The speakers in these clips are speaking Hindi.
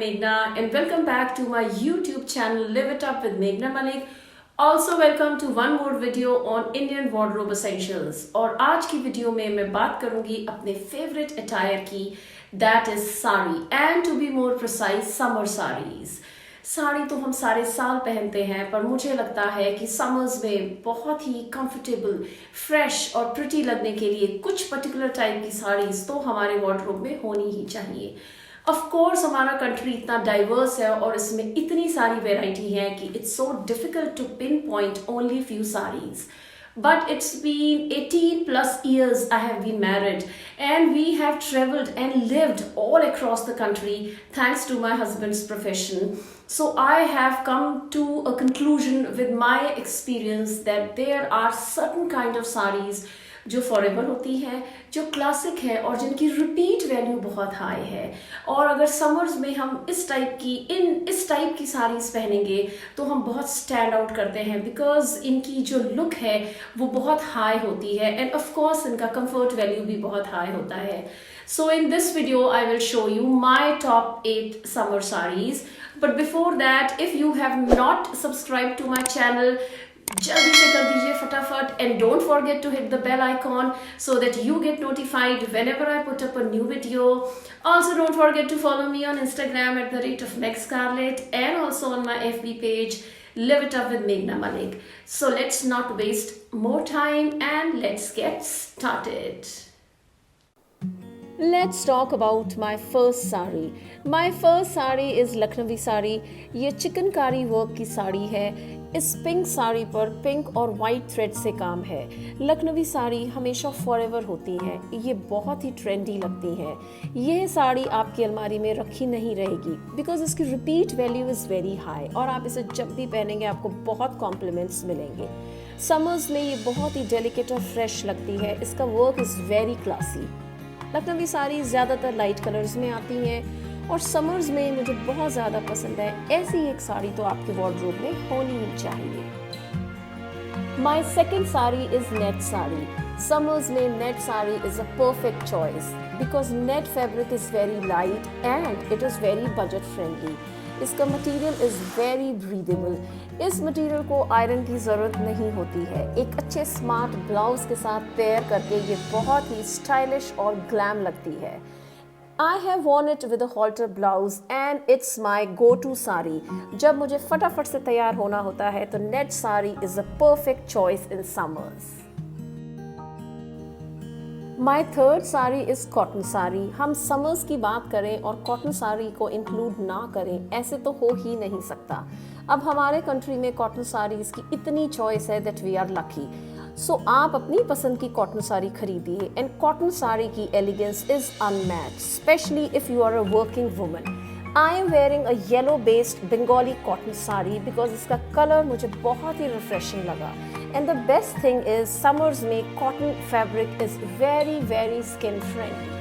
Meghna and welcome back to my YouTube channel Live It Up with Meghna Malik. Also welcome to one more video on Indian wardrobe essentials. और आज की वीडियो में मैं बात करूंगी अपने फेवरेट अटायर की, that is sari, and to be more precise summer sarees. Sari तो हम सारे साल पहनते हैं, पर मुझे लगता है कि समर्स में बहुत ही कंफर्टेबल, फ्रेश और प्रिटी लगने के लिए कुछ पर्टिकुलर टाइप की साड़ीज तो हमारे वार्डरोब में होनी ही चाहिए. ऑफ कोर्स हमारा कंट्री इतना डाइवर्स है और इसमें इतनी सारी वेराइटी है कि it's so difficult to pinpoint only few saris. But it's been 18 plus years I have been married and we have traveled and lived all across the country thanks to my husband's profession. So I have come to a conclusion with my experience that there are certain kind of sarees जो फॉरएवर होती हैं, जो क्लासिक है और जिनकी रिपीट वैल्यू बहुत हाई है. और अगर समर्स में हम इस टाइप की साड़ीज पहनेंगे तो हम बहुत स्टैंड आउट करते हैं बिकॉज इनकी जो लुक है वो बहुत हाई होती है एंड ऑफ कोर्स इनका कंफर्ट वैल्यू भी बहुत हाई होता है. So in this video I will show you my top 8 summer saris. But before that, if you have not subscribe to my channel, जल्दी से कर दीजिए फटाफट and don't forget to hit the bell icon so that you get notified whenever I put up a new video. Also don't forget to follow me on Instagram at the rate of MegScarlett and also on my FB page Live It Up with Meghna Malik. So let's not waste more time and let's get started. Let's talk about my first sari. My first sari is Lucknowi sari. ये चिकनकारी वर्क की साड़ी है. इस पिंक साड़ी पर पिंक और वाइट थ्रेड से काम है. लखनवी साड़ी हमेशा फॉरएवर होती हैं. ये बहुत ही ट्रेंडी लगती हैं. यह साड़ी आपकी अलमारी में रखी नहीं रहेगी बिकॉज इसकी repeat value is very high और आप इसे जब भी पहनेंगे आपको बहुत कॉम्प्लीमेंट्स मिलेंगे. समर्स में ये बहुत ही डेलिकेट और फ्रेश लगती है. इसका work is very classy. Lucknowi sari ज़्यादातर लाइट कलर्स में आती हैं और समर्स में मुझे बहुत ज़्यादा पसंद है. ऐसी एक साड़ी तो आपके वार्डरोब में होनी ही चाहिए. My second sari is net sari. Summers में net sari is a perfect choice because net fabric is very light and it is very budget friendly. इसका मटेरियल इज़ वेरी ब्रीदेबल. इस मटेरियल को आयरन की ज़रूरत नहीं होती है. एक अच्छे स्मार्ट ब्लाउज के साथ पेयर करके ये बहुत ही स्टाइलिश और ग्लैम लगती है. I have worn it with a halter blouse and it's my go to sari. जब मुझे फटाफट से तैयार होना होता है तो net sari is a perfect choice in summers. My third sari is cotton sari. हम समर्स की बात करें और कॉटन साड़ी को इंक्लूड ना करें ऐसे तो हो ही नहीं सकता. अब हमारे कंट्री में कॉटन साड़ीज़ की इतनी चॉइस है दैट वी आर लकी. सो आप अपनी पसंद की कॉटन साड़ी खरीदिए एंड कॉटन साड़ी की elegance is unmatched, especially if you are a working woman. I am wearing a yellow based Bengali cotton sari because इसका कलर मुझे बहुत ही रिफ्रेशिंग लगा. And the best thing is summers में cotton fabric is very skin friendly.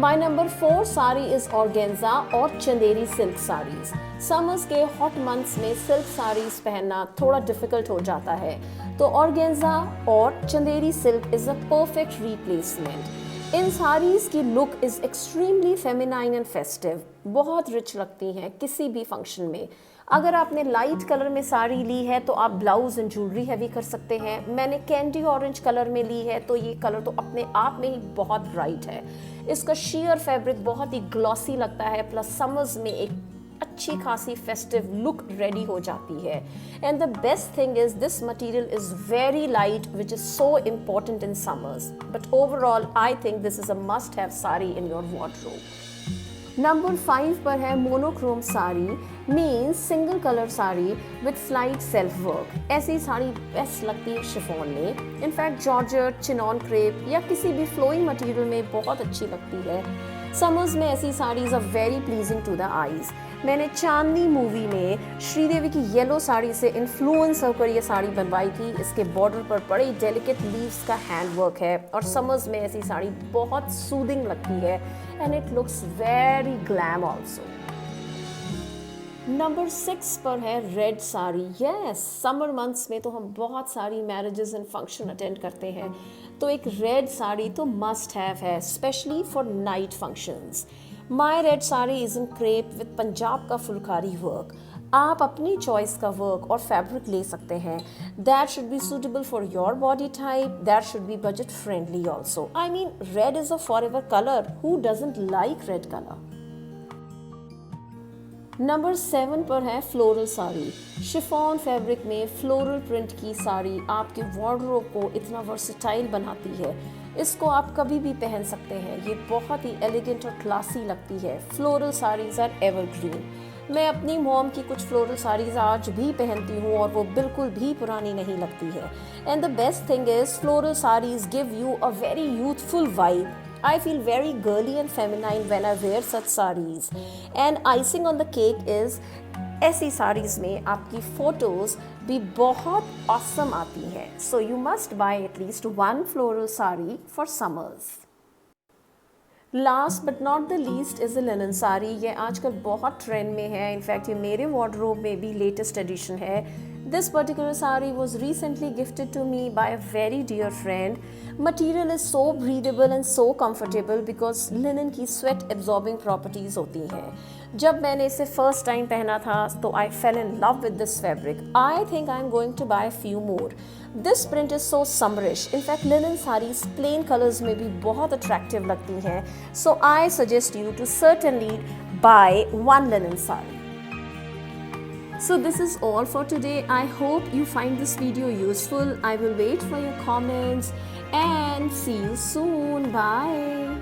My number 4 sari is organza और चंदेरी सिल्क साड़ीज. समर्स के हॉट मंथ्स में सिल्क साड़ीज पहनना थोड़ा डिफिकल्ट हो जाता है तो organza और Chanderi silk is a perfect replacement. इन साड़ीज़ की look is extremely feminine and festive. बहुत रिच लगती हैं किसी भी फंक्शन में. अगर आपने लाइट कलर में साड़ी ली है तो आप ब्लाउज एंड ज्वेलरी हैवी कर सकते हैं. मैंने कैंडी ऑरेंज कलर में ली है तो ये कलर तो अपने आप में ही बहुत ब्राइट है. इसका sheer फैब्रिक बहुत ही ग्लॉसी लगता है प्लस समर्स में एक अच्छी खासी फेस्टिव लुक रेडी हो जाती है. And the best thing is this material is very light which is so important in summers. But overall I think this is a must have sari in your wardrobe. Number 5 पर है monochrome sari, means single colour sari with slight self work. ऐसी साड़ी बेस्ट लगती है शिफॉन में. इनफैक्ट जॉर्जेट, चिनॉन क्रेप या किसी भी फ्लोइंग मटेरियल में बहुत अच्छी लगती है. समर्स में ऐसी saris are very pleasing to the eyes. मैंने चांदनी मूवी में श्रीदेवी की येलो साड़ी से इन्फ्लुएंस होकर ये साड़ी बनवाई थी. इसके बॉर्डर पर बड़े डेलिकेट लीव्स का हैंड वर्क है और समर्स में ऐसी साड़ी बहुत सूदिंग लगती है and it looks very glam also. Number 6 पर है red sari. Yes, summer months में तो हम बहुत सारी मैरिजेस एंड फंक्शन अटेंड करते हैं तो एक रेड साड़ी तो मस्ट हैव है, specially for night functions. My red sari is in crepe with Punjab का फुलकारी वर्क। आप अपनी चॉइस का वर्क और फैब्रिक ले सकते हैं। That should be suitable for your body type, that should be budget friendly also. I mean red is a forever colour, who doesn't like red colour. Number 7 पर है फ्लोरल साड़ी। शिफॉन फैब्रिक में फ्लोरल प्रिंट की साड़ी आपके वार्डरोब को इतना वर्सेटाइल बनाती है। इसको आप कभी भी पहन सकते हैं, ये बहुत ही एलिगेंट और क्लासी लगती है। Floral saris are evergreen. मैं अपनी मॉम की कुछ फ्लोरल साड़ीज़ आज भी पहनती हूँ और वो बिल्कुल भी पुरानी नहीं लगती है। And the best thing is floral saris give you a very youthful vibe. I feel very girly and feminine when I wear such sarees. And icing on the cake is ऐसी साड़ीज़ में आपकी फ़ोटोज़ भी बहुत awesome आती हैं. So you must buy at least one floral saree for summers. Last but not the least is a linen sari. ये आजकल बहुत ट्रेंड में है, इनफैक्ट ये मेरे वार्डरोब में भी लेटेस्ट एडिशन है। This particular sari was recently gifted to me by a very dear friend. Material is so breathable and so comfortable because linen की स्वेट एब्जॉर्बिंग प्रॉपर्टीज़ होती हैं। जब मैंने इसे फर्स्ट टाइम पहना था तो I fell in love with this fabric. I think I am going to buy few more. This print is so summerish. In fact linen saris plain colours में भी बहुत अट्रैक्टिव लगती हैं। So I suggest you to certainly buy one linen sari. So this is all for today. I hope you find this video useful. I will wait for your comments and see you soon. Bye.